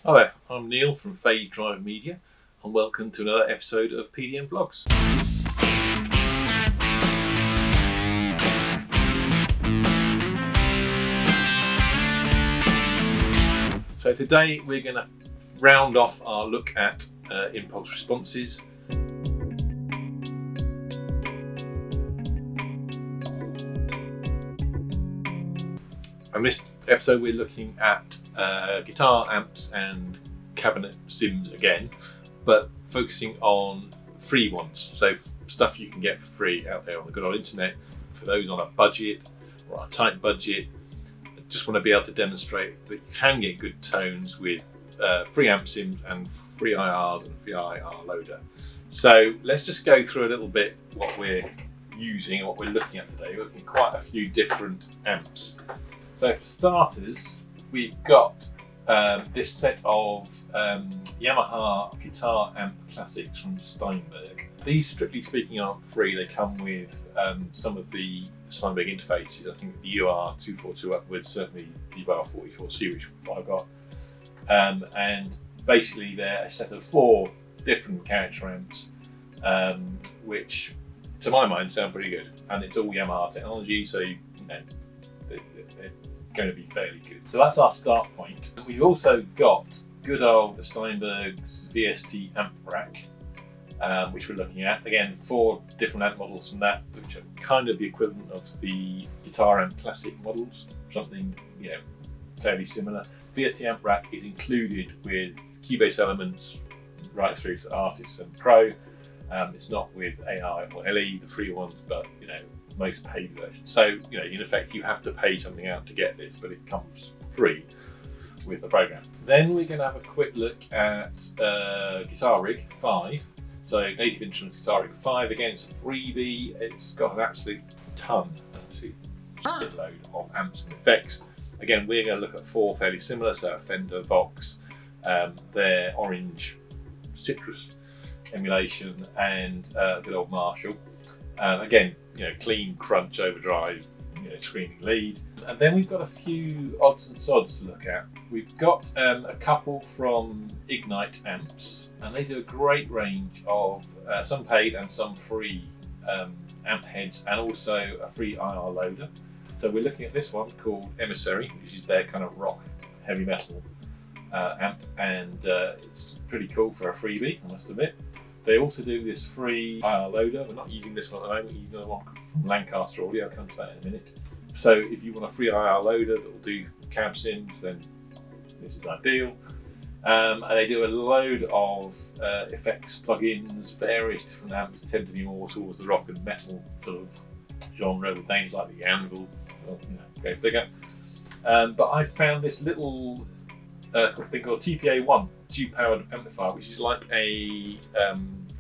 Hi there, I'm Neil from Phase Drive Media and welcome to another episode of PDM Vlogs. So today we're going to round off our look at impulse responses. And this episode we're looking at guitar amps and cabinet sims again, but focusing on free ones. So stuff you can get for free out there on the good old internet. For those on a budget or a tight budget, just want to be able to demonstrate that you can get good tones with free amp sims and free IRs and free IR loader. So let's just go through a little bit what we're using and what we're looking at today. We're looking at quite a few different amps. So for starters, we've got this set of Yamaha guitar amp classics from Steinberg. These, strictly speaking, aren't free. They come with some of the Steinberg interfaces. I think the UR242 upwards, certainly the UR44C, which I've got. And basically they're a set of 4 different character amps, which to my mind sound pretty good. And it's all Yamaha technology, so you know, they're going to be fairly good. So that's our start point. We've also got good old Steinberg's VST amp rack, which we're looking at. Again, 4 different amp models from that, which are kind of the equivalent of the guitar amp classic models, something fairly similar. VST amp rack is included with Cubase elements right through to Artist and Pro. It's not with AI or LE, the free ones, but most paid versions. So in effect you have to pay something out to get this, but it comes free with the program. Then we're going to have a quick look at Guitar Rig 5. So Native Instruments Guitar Rig 5, again it's a freebie. It's got an absolute ton, shitload of amps and effects. Again, we're going to look at 4 fairly similar, so a Fender Vox, their Orange Citrus emulation, and good old Marshall. Again, clean crunch overdrive, screaming lead. And then we've got a few odds and sods to look at. We've got a couple from e.g.The amps, and they do a great range of some paid and some free amp heads, and also a free IR loader. So we're looking at this one called Emissary, which is their kind of rock heavy metal amp, and it's pretty cool for a freebie, I must admit. They also do this free IR loader. We're not using this one at the moment, we're using the one from Lancaster Audio. I'll come to that in a minute. So if you want a free IR loader that will do cab sims, then this is ideal. And they do a load of effects, plugins, various different amps that tend to be more towards the rock and metal sort of genre, with names like the Anvil, go figure. But I found this little thing called TPA-1 G-powered amplifier, which is like a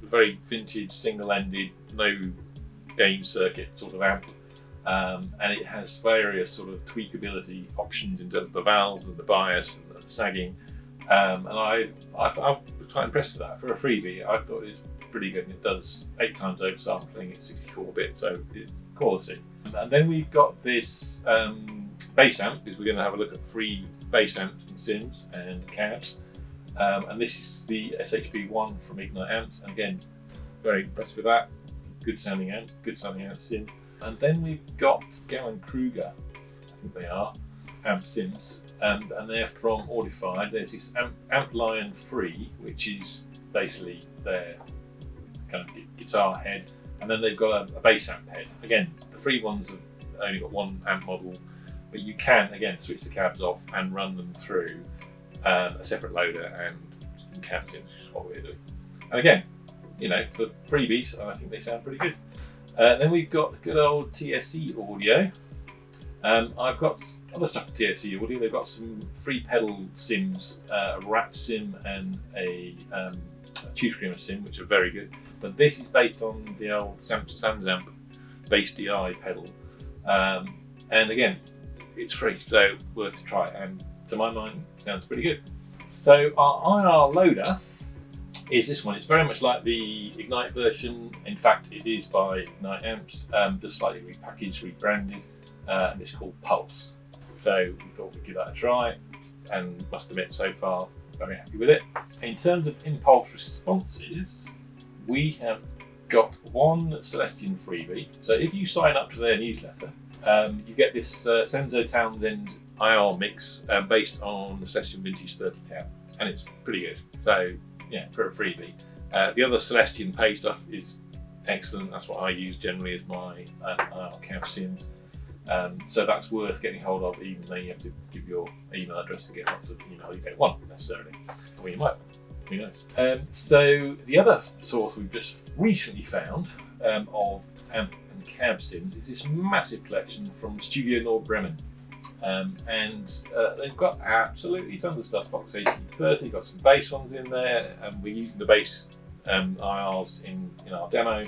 very vintage single-ended no gain circuit sort of amp, and it has various sort of tweakability options in terms of the valves and the bias and the sagging, and I was quite impressed with that. For a freebie, I thought it was pretty good, and it does 8 times oversampling at 64-bit, so it's quality. And then we've got this bass amp, because we're going to have a look at free bass amps and sims and cabs. And this is the SHB1 from e.g.The amps, and again, very impressed with that. Good sounding amp sim. And then we've got Gallon-Kruger, I think they are, amp sims, and they're from Audified. There's this amp Lion Free, which is basically their kind of guitar head, and then they've got a bass amp head. Again, the free ones have only got 1 amp model, but you can again switch the cabs off and run them through a separate loader and some cab sims, which is what we're doing. And again, for freebies, I think they sound pretty good. Then we've got good old TSE audio. I've got other stuff from TSE audio. They've got some free pedal sims, a Rat sim and a Tube Screamer sim, which are very good. But this is based on the old Sansamp bass DI pedal. And again, it's free, so worth a try, and to my mind, sounds pretty good. So our IR loader is this one. It's very much like the e.g.The version. In fact, it is by e.g.The amps, just slightly repackaged, rebranded, and it's called Pulse. So we thought we'd give that a try, and must admit, so far, very happy with it. In terms of impulse responses, we have got one Celestion freebie. So if you sign up to their newsletter, you get this Senzo Townsend IR mix based on the Celestion Vintage 3010, and it's pretty good. So yeah, for a freebie. The other Celestion pay stuff is excellent. That's what I use generally as my IR cab sims. So that's worth getting hold of, even though you have to give your email address to get lots of email. You don't want necessarily, or you might. Who knows? So the other source we've just recently found of amp and cab sims is this massive collection from Studio Nord Bremen. And they've got absolutely tons of stuff. Fox 1830, got some bass ones in there, and we're using the bass IRs in our demo.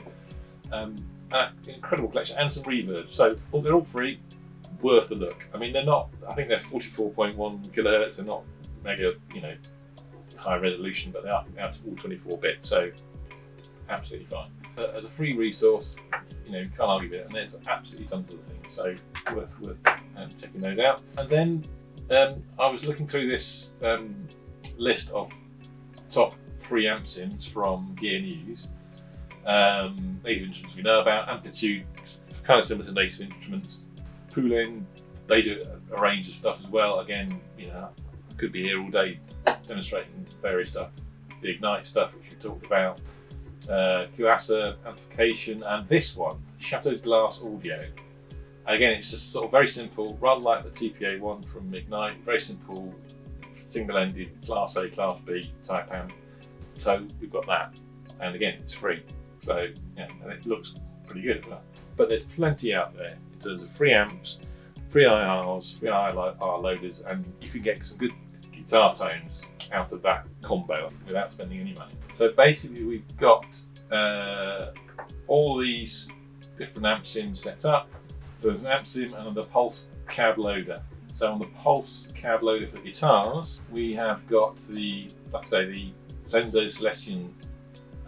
Incredible collection, and some reverb. So they're all free, worth a look. I mean, they're not, I think they're 44.1 kilohertz, they're not mega, high resolution, but they are all 24-bit, so absolutely fine. As a free resource, can't argue with it, and there's absolutely tons of the things, so worth checking those out. And then I was looking through this list of top free amp sims from Gear News. These are instruments we know about. Amplitude, kind of similar to Native Instruments. Poulin, they do a range of stuff as well. Again, I could be here all day demonstrating various stuff. The Ignite stuff, which we talked about. Cubase amplification, and this one, Shattered Glass Audio. And again, it's just sort of very simple, rather like the TPA-1 from Ignite. Very simple, single-ended Class A, Class B type amp. So we've got that, and again, it's free. So yeah, and it looks pretty good as well. But there's plenty out there in terms of free amps, free IRs, free IR loaders, and you can get some good guitar tones out of that combo without spending any money. So basically we've got all these different amp sims set up. So there's an amp sim and the Pulse cab loader. So on the Pulse cab loader for guitars, we have got the, like I say, the Senzo Celestion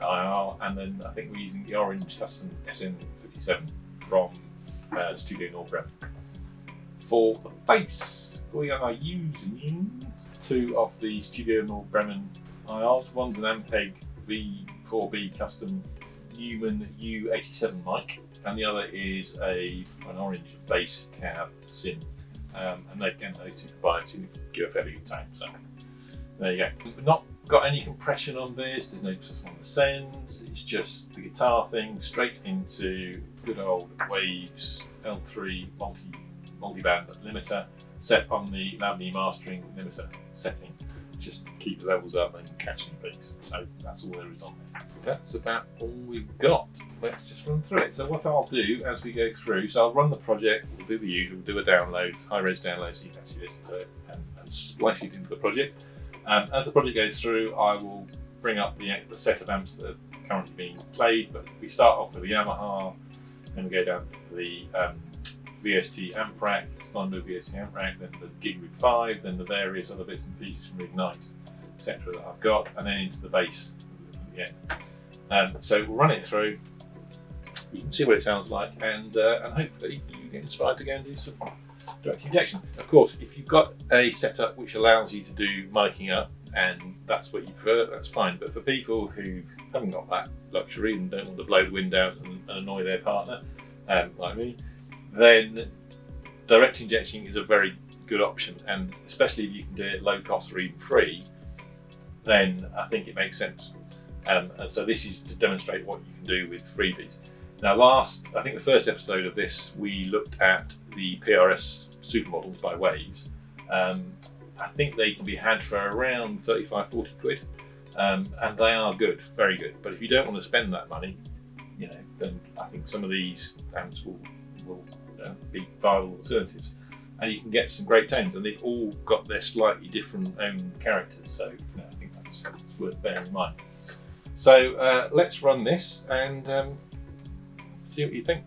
IR, and then I think we're using the orange custom SN57 from Studio Nord Bremen. For the bass, we are using two of the Studio Nord Bremen IRs. One's an Ampeg V4B custom Newman U87 mic, and the other is an orange bass cab sim. And again, those two combined to give a fairly good tone. So there you go. We've not got any compression on this, there's no stuff on the sends, it's just the guitar thing straight into good old Waves L3 multi-band limiter set on the Labney mastering limiter setting, just to keep the levels up and catch some peaks. So that's all there is on there. That's about all we've got. Let's just run through it. So what I'll do as we go through, so I'll run the project, we'll do the usual, do a download, high-res download so you can actually listen to it and splice it into the project. As the project goes through, I will bring up the set of amps that are currently being played, but we start off with the Yamaha, then we go down to the VST amp rack, Steinberg VST amp rack, then the Gigrig 5, then the various other bits and pieces from Ignite, etc. that I've got, and then into the bass at the end. So we'll run it through, you can see what it sounds like, and hopefully you get inspired to go and do some direct injection. Of course, if you've got a setup which allows you to do miking up and that's what you prefer, that's fine. But for people who haven't got that luxury and don't want to blow the wind out and annoy their partner, like me, then direct injection is a very good option. And especially if you can do it low cost or even free, then I think it makes sense. And so this is to demonstrate what you can do with freebies. Now I think the first episode of this, we looked at the PRS supermodels by Waves. I think they can be had for around 35–40 quid, and they are good, very good. But if you don't want to spend that money, then I think some of these amps will be viable alternatives, and you can get some great tones, and they've all got their slightly different own characters. So I think that's worth bearing in mind. So let's run this and see what you think.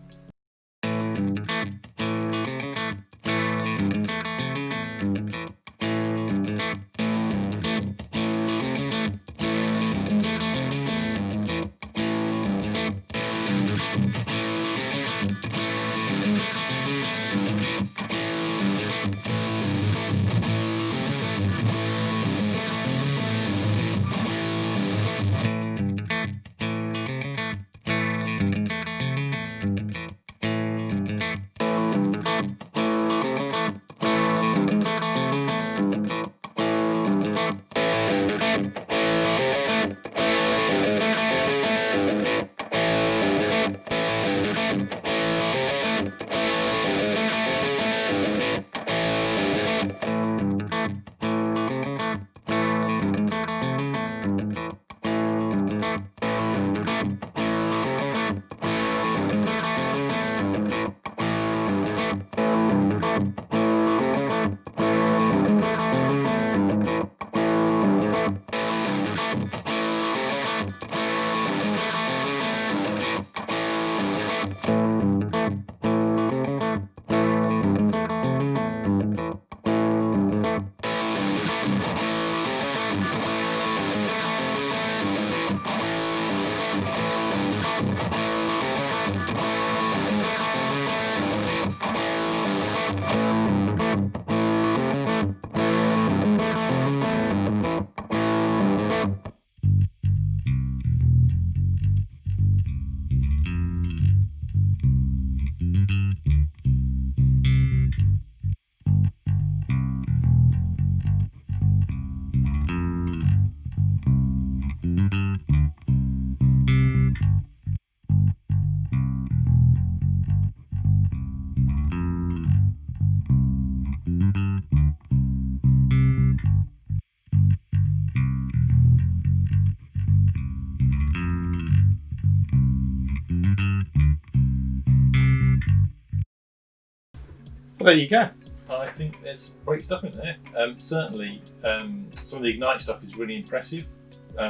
Well, there you go. I think there's great stuff in there. Certainly, some of the Ignite stuff is really impressive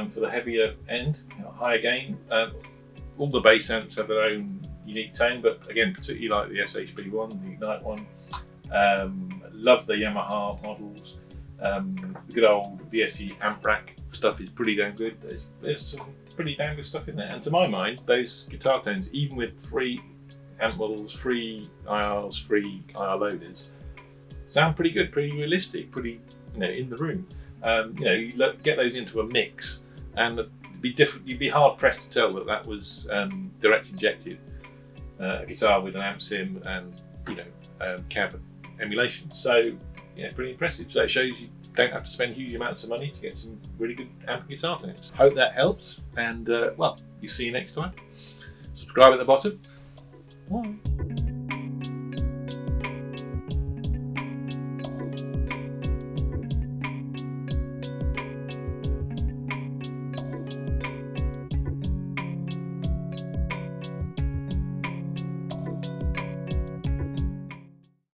for the heavier end, higher gain. All the bass amps have their own unique tone, but again, particularly like the SHB1, the Ignite one. Love the Yamaha models. The good old VSE amp rack stuff is pretty damn good. There's some pretty damn good stuff in there. And to my mind, those guitar tones, even with free amp models, free IRs, free IR loaders, sound pretty good, pretty realistic, pretty in the room. You get those into a mix, and it'd be different. You'd be hard pressed to tell that was direct injected a guitar with an amp sim and cab emulation. So pretty impressive. So it shows you don't have to spend huge amounts of money to get some really good amp guitar tones. Hope that helps, and well, you see you next time. Subscribe at the bottom. Bye.